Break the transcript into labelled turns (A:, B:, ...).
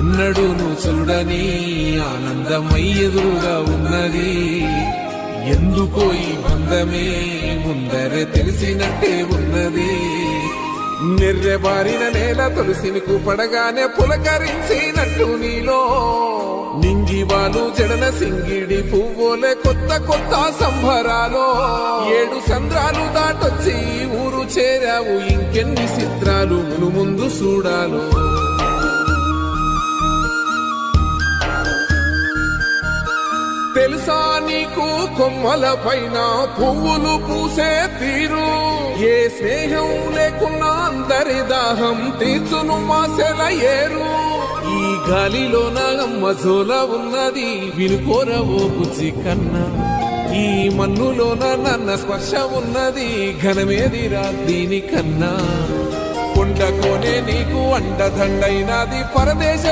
A: ఎన్నడూను చూడని ఆనందమై ఎదురుగా ఉన్నది. ఎందుకో ఈ బంధమే ముందరే తెలిసినట్టే ఉన్నది. నిర్రెబారిన నేల తులసిని పడగానే పులకరించినట్టు నీలో నింగివాలు జడన సింగిడి పువ్వులే కొత్త కొత్త సంబరాలో 7 సంద్రాలు దాటొచ్చి ఊరు చేరావు. ఇంకెన్ని చిత్రాలు మును ముందు చూడాలో. తెలుసా నీకు కొమ్మల పైన పువ్వులు పూసే తీరు? ఏ స్నేహం లేకున్నా అందరి దాహం తీర్చును మాసెల ఏరు. ఈ గాలిలో నాగమ్మ జోల ఉన్నది వినుకోరవో బుజ్జి కన్నా. ఈ మన్నులోన నన్న స్పర్శ ఉన్నది ఘనమేదిరా దీనికన్నా. కొండకోనే నీకు అండదండైనది పరదేశ